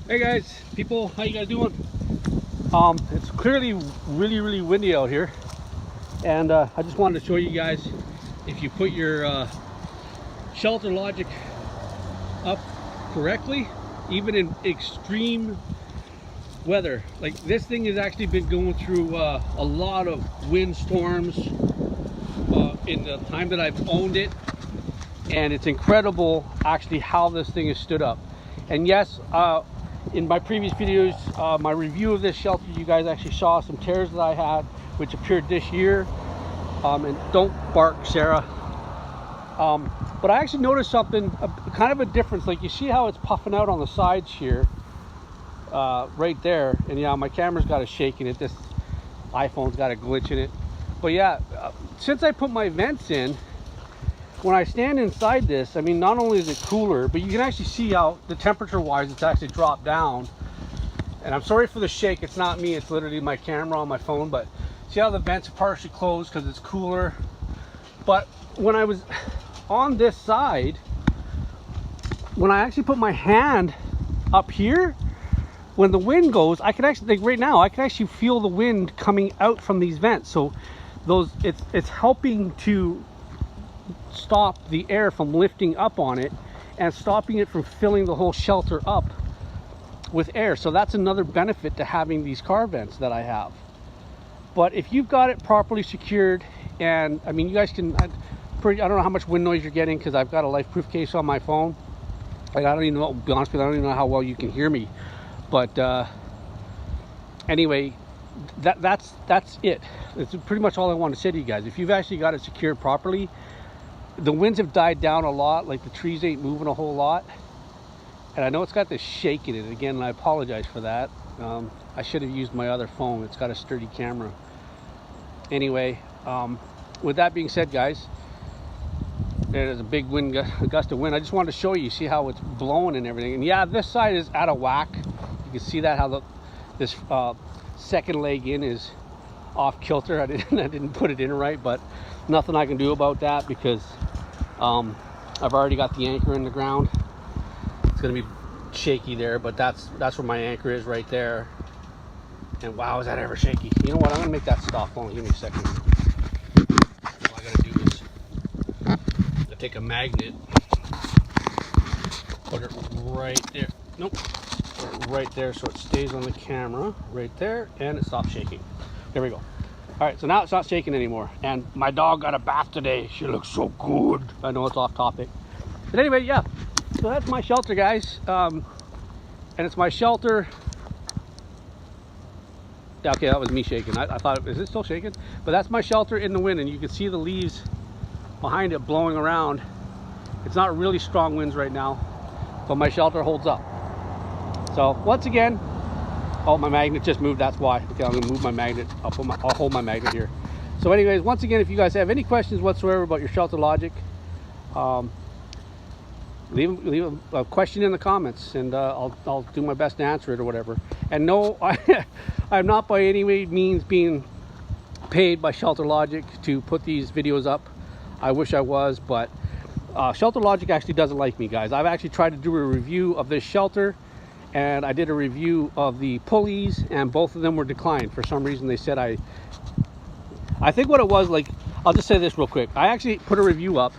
Hey guys, people, how you guys doing? It's clearly really windy out here, and I just wanted to show you guys, if you put your ShelterLogic up correctly, even in extreme weather, like this thing has actually been going through a lot of wind storms in the time that I've owned it, and it's incredible actually how this thing has stood up. And yes, in my previous videos, my review of this shelter, you guys actually saw some tears that I had, which appeared this year. And don't bark, Sarah. But I actually noticed something, kind of a difference. Like, you see how it's puffing out on the sides here, right there. And yeah, my camera's got a shake in it. This iPhone's got a glitch in it. But yeah, since I put my vents in, when I stand inside this, I mean, not only is it cooler, but you can actually see how the temperature wise it's actually dropped down. And I'm sorry for the shake, it's not me, it's literally my camera on my phone. But see how the vents are partially closed because it's cooler. But when I was on this side, when I actually put my hand up here, when the wind goes, I can actually, like right now, I can actually feel the wind coming out from these vents. So those, it's helping to stop the air from lifting up on it and stopping it from filling the whole shelter up with air. So that's another benefit to having these car vents that I have. But if you've got it properly secured, and I mean, you guys can, I don't know how much wind noise you're getting because I've got a life-proof case on my phone. Like, I don't even know, to be honest with you, I don't even know how well you can hear me. But anyway, that's it. It's pretty much all I want to say to you guys. If you've actually got it secured properly, the winds have died down a lot, like the trees ain't moving a whole lot. And I know it's got this shake in it again, and I apologize for that. I should have used my other phone. It's got a sturdy camera. Anyway, with that being said, guys, there's a big gust of wind. I just wanted to show you, see how it's blowing and everything. And yeah, this side is out of whack. You can see that, how this second leg in is off kilter. I didn't put it in right, but nothing I can do about that because I've already got the anchor in the ground. It's gonna be shaky there, but that's where my anchor is, right there. And wow, is that ever shaky? You know what, I'm gonna make that stop. Hold on, give me a second. All I gotta do is I take a magnet, put it right there. Nope, put it right there so it stays on the camera, right there, and it stops shaking. There we go. All right, so now it's not shaking anymore. And my dog got a bath today. She looks so good. I know it's off topic. But anyway, yeah. So that's my shelter, guys. And it's my shelter. Yeah, okay, that was me shaking. I thought, is it still shaking? But that's my shelter in the wind, and you can see the leaves behind it blowing around. It's not really strong winds right now, but my shelter holds up. So once again, oh, my magnet just moved, that's why. Okay, I'm gonna move my magnet. I'll hold my magnet here. So anyways, once again, if you guys have any questions whatsoever about your ShelterLogic, leave a question in the comments, and I'll do my best to answer it or whatever. And no, I'm not by any means being paid by ShelterLogic to put these videos up. I wish I was, but ShelterLogic actually doesn't like me, guys. I've actually tried to do a review of this shelter, and I did a review of the pulleys, and both of them were declined. For some reason they said I think what it was, like, I'll just say this real quick. I actually put a review up,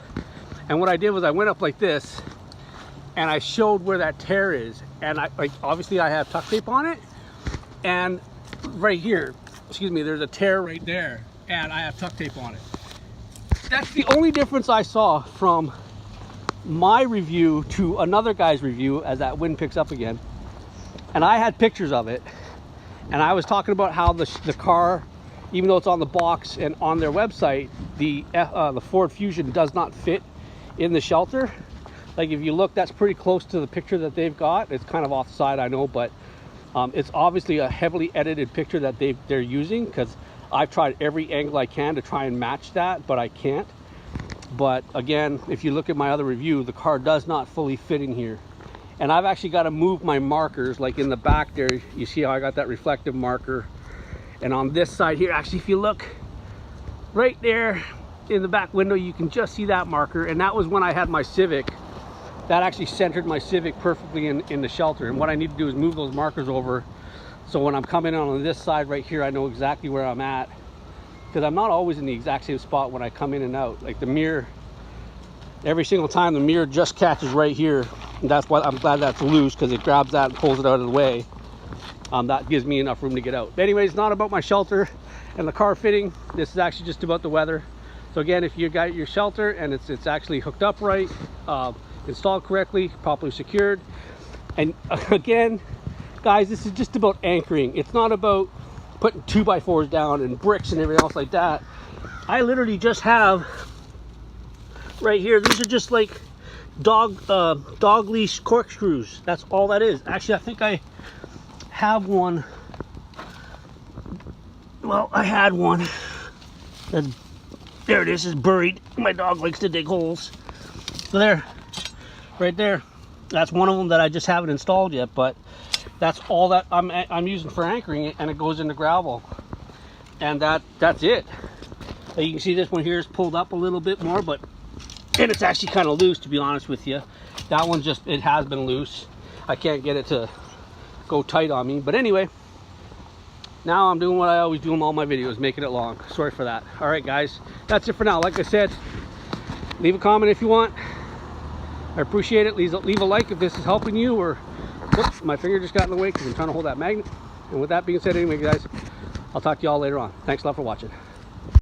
and what I did was I went up like this and I showed where that tear is, and obviously I have tuck tape on it, and right here, excuse me, there's a tear right there, and I have tuck tape on it. That's the only difference I saw from my review to another guy's review, as that wind picks up again. And I had pictures of it, and I was talking about how the car, even though it's on the box and on their website, the Ford Fusion does not fit in the shelter. Like, if you look, that's pretty close to the picture that they've got. It's kind of off the side, I know, but it's obviously a heavily edited picture that they're using, because I've tried every angle I can to try and match that, but I can't. But again, if you look at my other review, the car does not fully fit in here. And I've actually got to move my markers, like in the back there, you see how I got that reflective marker. And on this side here, actually, if you look right there in the back window, you can just see that marker. And that was when I had my Civic that actually centered my Civic perfectly in the shelter. And what I need to do is move those markers over, so when I'm coming in on this side right here, I know exactly where I'm at, because I'm not always in the exact same spot when I come in and out. Like the mirror, every single time the mirror just catches right here. And that's why I'm glad that's loose, because it grabs that and pulls it out of the way. That gives me enough room to get out. But anyways, not about my shelter and the car fitting. This is actually just about the weather. So again, if you got your shelter and it's actually hooked up right, installed correctly, properly secured, and again, guys, this is just about anchoring. It's not about putting 2x4s down and bricks and everything else like that. I literally just have right here, these are just like dog leash corkscrews. That's all that is. Actually, I think I have one. Well, I had one. There it is buried. My dog likes to dig holes. So there, right there. That's one of them that I just haven't installed yet, but that's all that I'm using for anchoring it, and it goes into gravel. And that's it. You can see this one here is pulled up a little bit more, and it's actually kind of loose, to be honest with you. That one it has been loose. I can't get it to go tight on me. But anyway, now I'm doing what I always do in all my videos, making it long. Sorry for that. All right, guys, that's it for now. Like I said, leave a comment if you want. I appreciate it. Leave a like if this is helping you, or whoops, my finger just got in the way because I'm trying to hold that magnet. And with that being said, anyway, guys, I'll talk to you all later on. Thanks a lot for watching.